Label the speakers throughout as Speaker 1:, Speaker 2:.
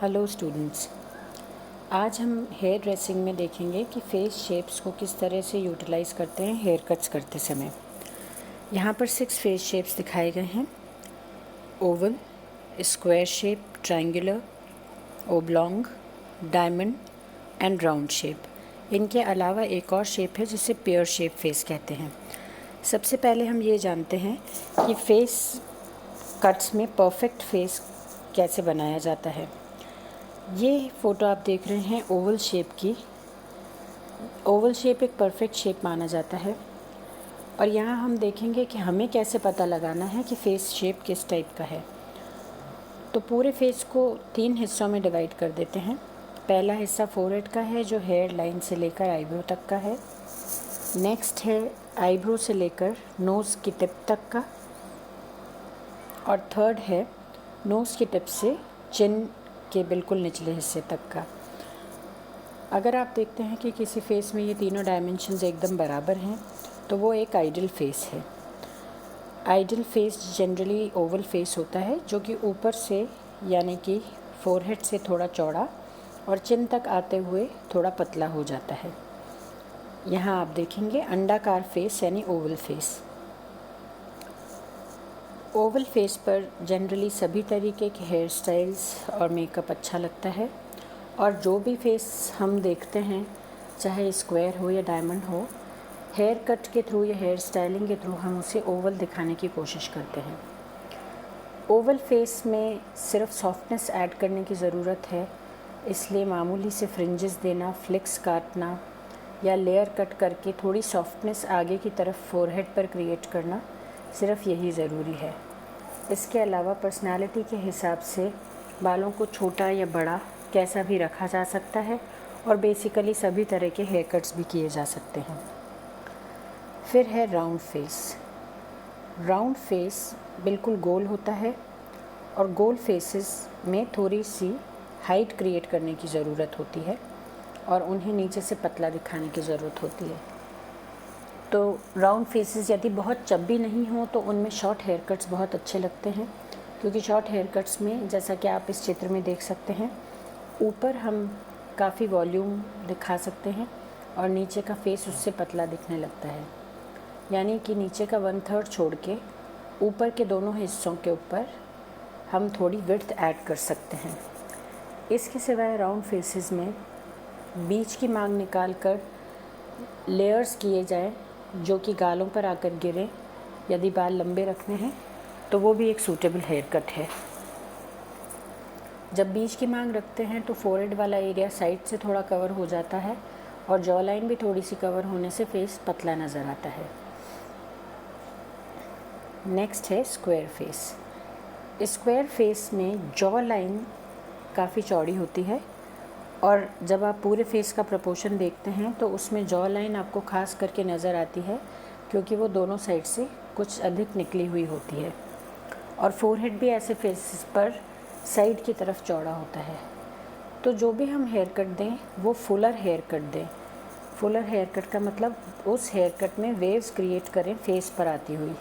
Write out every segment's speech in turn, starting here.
Speaker 1: Hello students, आज हम hair dressing में देखेंगे कि फेस शेप्स को किस तरह से यूटिलाइज़ करते हैं हेयर कट्स करते समय। यहाँ पर 6 फेस शेप्स दिखाए गए हैं: oval, square shape, triangular, oblong, diamond and round shape. इनके अलावा एक और शेप है जिसे पेयर शेप फेस कहते हैं। सबसे पहले हम ये जानते हैं कि फेस कट्स में परफेक्ट फेस कैसे बनाया जाता है। ये फ़ोटो आप देख रहे हैं ओवल शेप की। ओवल शेप एक परफेक्ट शेप माना जाता है और यहाँ हम देखेंगे कि हमें कैसे पता लगाना है कि फ़ेस शेप किस टाइप का है। तो पूरे फेस को 3 हिस्सों में डिवाइड कर देते हैं। पहला हिस्सा फोरहेड का है जो हेयर लाइन से लेकर आईब्रो तक का है। नेक्स्ट है आईब्रो से लेकर नोज़ की टिप तक का। और थर्ड है नोज़ की टिप से चिन के बिल्कुल निचले हिस्से तक का। अगर आप देखते हैं कि किसी फेस में ये तीनों डायमेंशंस एकदम बराबर हैं तो वो एक आइडियल फेस है। Ideal face generally Oval face होता है जो कि ऊपर से यानी कि फोरहेड से थोड़ा चौड़ा और चिन तक आते हुए थोड़ा पतला हो जाता है। यहाँ आप देखेंगे अंडाकार फेस यानी ओवल फेस। ओवल फेस पर जनरली सभी तरीके के हेयर स्टाइल्स और मेकअप अच्छा लगता है और जो भी फेस हम देखते हैं चाहे स्क्वायर हो या डायमंड हो, हेयर कट के थ्रू या हेयर स्टाइलिंग के थ्रू हम उसे ओवल दिखाने की कोशिश करते हैं। ओवल फेस में सिर्फ सॉफ्टनेस ऐड करने की ज़रूरत है, इसलिए मामूली से फ्रिंजेस देना, फ्लिक्स काटना या लेयर कट करके थोड़ी सॉफ्टनेस आगे की तरफ फोरहेड पर क्रिएट करना सिर्फ यही ज़रूरी है। इसके अलावा पर्सनालिटी के हिसाब से बालों को छोटा या बड़ा कैसा भी रखा जा सकता है और बेसिकली सभी तरह के हेयर कट्स भी किए जा सकते हैं। फिर है राउंड फेस। राउंड फेस बिल्कुल गोल होता है और गोल फेसेस में थोड़ी सी हाइट क्रिएट करने की ज़रूरत होती है और उन्हें नीचे से पतला दिखाने की ज़रूरत होती है। तो राउंड फेसेस यदि बहुत चब्बी नहीं हो तो उनमें शॉर्ट हेयर कट्स बहुत अच्छे लगते हैं, क्योंकि शॉर्ट हेयर कट्स में जैसा कि आप इस चित्र में देख सकते हैं ऊपर हम काफ़ी वॉल्यूम दिखा सकते हैं और नीचे का फेस उससे पतला दिखने लगता है। यानी कि नीचे का 1/3 छोड़ के ऊपर के दोनों हिस्सों के ऊपर हम थोड़ी विड्थ ऐड कर सकते हैं। इसके सिवाय राउंड फेसेस में बीच की मांग निकाल कर लेयर्स किए जाएं जो कि गालों पर आकर गिरे। यदि बाल लंबे रखने हैं तो वो भी एक सूटेबल हेयर कट है। जब बीच की मांग रखते हैं तो फोरहेड वाला एरिया साइड से थोड़ा कवर हो जाता है और जॉ लाइन भी थोड़ी सी कवर होने से फेस पतला नज़र आता है। नेक्स्ट है स्क्वायर फेस। स्क्वायर फेस में जॉ लाइन काफ़ी चौड़ी होती है और जब आप पूरे फेस का प्रपोर्शन देखते हैं तो उसमें जॉ लाइन आपको खास करके नज़र आती है, क्योंकि वो दोनों साइड से कुछ अधिक निकली हुई होती है और फोरहेड भी ऐसे फेसेस पर साइड की तरफ चौड़ा होता है। तो जो भी हम हेयर कट दें वो फुलर हेयर कट दें। फुलर हेयर कट का मतलब उस हेयर कट में वेव्स क्रिएट करें फेस पर आती हुई।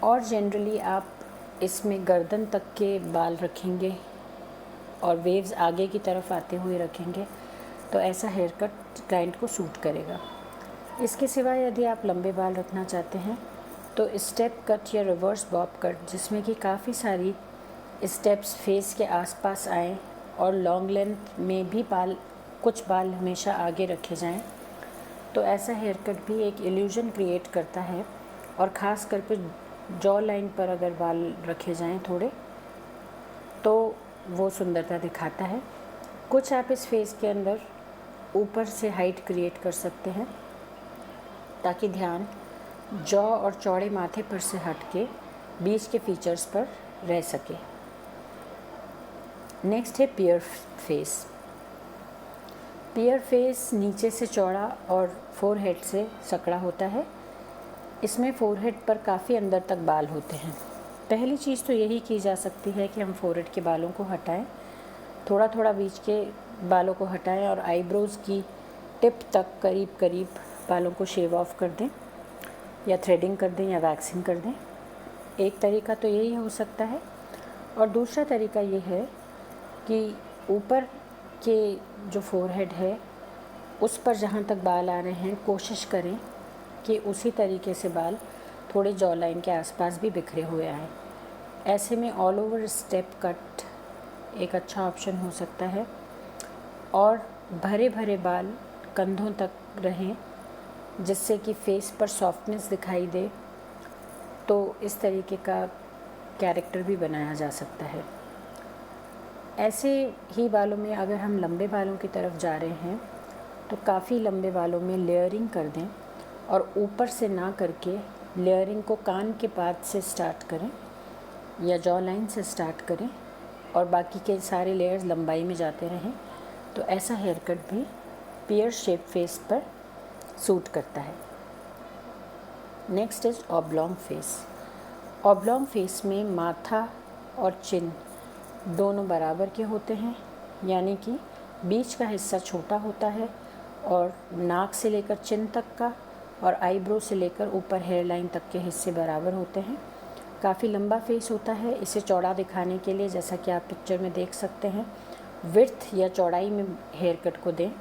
Speaker 1: और जनरली आप इसमें गर्दन तक के बाल रखेंगे और वेव्स आगे की तरफ आते हुए रखेंगे तो ऐसा हेयर कट क्लाइंट को सूट करेगा। इसके सिवाय यदि आप लंबे बाल रखना चाहते हैं तो स्टेप कट या रिवर्स बॉब कट, जिसमें कि काफ़ी सारी स्टेप्स फेस के आसपास आएँ और लॉन्ग लेंथ में भी कुछ बाल हमेशा आगे रखे जाएं, तो ऐसा हेयर कट भी एक इल्यूजन क्रिएट करता है और ख़ास कर पे जॉ लाइन पर अगर बाल रखे जाएं थोड़े तो वो सुंदरता दिखाता है। कुछ आप इस फेस के अंदर ऊपर से हाइट क्रिएट कर सकते हैं ताकि ध्यान जॉ और चौड़े माथे पर से हट के बीच के फीचर्स पर रह सके। नेक्स्ट है पियर फेस। पियर फेस नीचे से चौड़ा और फोरहेड से सकड़ा होता है। इसमें फोरहेड पर काफ़ी अंदर तक बाल होते हैं। पहली चीज़ तो यही की जा सकती है कि हम फोरहेड के बालों को हटाएं, थोड़ा थोड़ा बीच के बालों को हटाएं और आईब्रोज़ की टिप तक करीब करीब बालों को शेव ऑफ कर दें या थ्रेडिंग कर दें या वैक्सिंग कर दें। एक तरीका तो यही हो सकता है और दूसरा तरीका ये है कि ऊपर के जो फोरहेड है उस पर जहाँ तक बाल आ रहे हैं कोशिश करें कि उसी तरीके से बाल थोड़े जॉ लाइन के आसपास भी बिखरे हुए आएँ। ऐसे में ऑल ओवर स्टेप कट एक अच्छा ऑप्शन हो सकता है और भरे भरे बाल कंधों तक रहें जिससे कि फेस पर सॉफ्टनेस दिखाई दे, तो इस तरीके का कैरेक्टर भी बनाया जा सकता है। ऐसे ही बालों में अगर हम लंबे बालों की तरफ जा रहे हैं तो काफ़ी लंबे बालों में लेयरिंग कर दें और ऊपर से ना करके लेयरिंग को कान के पास से स्टार्ट करें या जॉ लाइन से स्टार्ट करें और बाकी के सारे लेयर्स लंबाई में जाते रहें, तो ऐसा हेयर कट भी पियर शेप फेस पर सूट करता है। Next is oblong face. Oblong face में माथा और चिन दोनों बराबर के होते हैं, यानी कि बीच का हिस्सा छोटा होता है और नाक से लेकर चिन तक का और आईब्रो से लेकर ऊपर हेयर लाइन तक के हिस्से बराबर होते हैं। काफ़ी लंबा फेस होता है। इसे चौड़ा दिखाने के लिए, जैसा कि आप पिक्चर में देख सकते हैं, विड्थ या चौड़ाई में हेयर कट को दें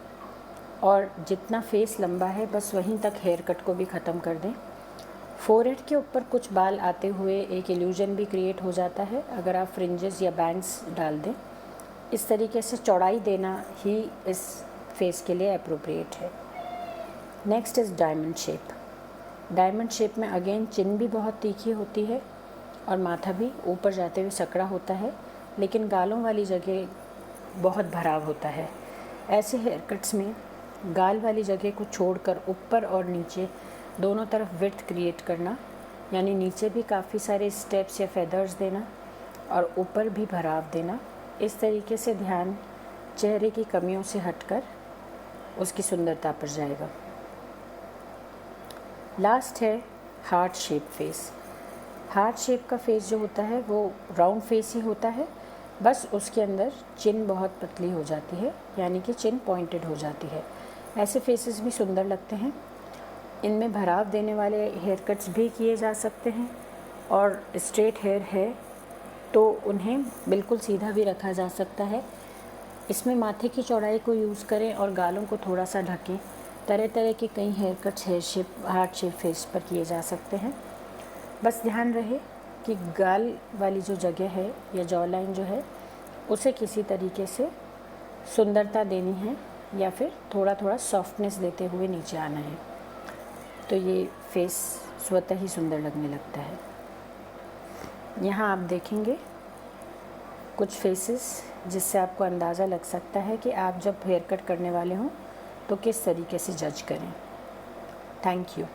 Speaker 1: और जितना फेस लंबा है बस वहीं तक हेयर कट को भी ख़त्म कर दें। फोरहेड के ऊपर कुछ बाल आते हुए एक इल्यूजन भी क्रिएट हो जाता है अगर आप फ्रिंजेस या बैंग्स डाल दें। इस तरीके से चौड़ाई देना ही इस फेस के लिए अप्रोप्रिएट है। Next is diamond shape. Diamond shape में अगेन चिन भी बहुत तीखी होती है और माथा भी ऊपर जाते हुए सकड़ा होता है, लेकिन गालों वाली जगह बहुत भराव होता है। ऐसे हेयर कट्स में गाल वाली जगह को छोड़कर ऊपर और नीचे दोनों तरफ विड्थ क्रिएट करना, यानी नीचे भी काफ़ी सारे स्टेप्स या फेदर्स देना और ऊपर भी भराव देना। इस तरीके से ध्यान चेहरे की कमियों से हटकर उसकी सुंदरता पर जाएगा। लास्ट है heart shape face. Heart shape का फेस जो होता है वो राउंड फेस ही होता है, बस उसके अंदर चिन बहुत पतली हो जाती है, यानी कि चिन पॉइंटेड हो जाती है। ऐसे फेसेस भी सुंदर लगते हैं। इनमें भराव देने वाले हेयर कट्स भी किए जा सकते हैं और स्ट्रेट हेयर है तो उन्हें बिल्कुल सीधा भी रखा जा सकता है। इसमें माथे की चौड़ाई को यूज़ करें और गालों को थोड़ा सा ढकें। तरह तरह के कई haircuts heart shape face पर किए जा सकते हैं। बस ध्यान रहे कि गाल वाली जो जगह है या जॉ लाइन जो है उसे किसी तरीके से सुंदरता देनी है या फिर थोड़ा थोड़ा सॉफ्टनेस देते हुए नीचे आना है, तो ये फेस स्वतः ही सुंदर लगने लगता है। यहाँ आप देखेंगे कुछ फेसेस जिससे आपको अंदाज़ा लग सकता है कि आप जब हेयर कट करने वाले हों तो किस तरीके से जज करें। Thank you.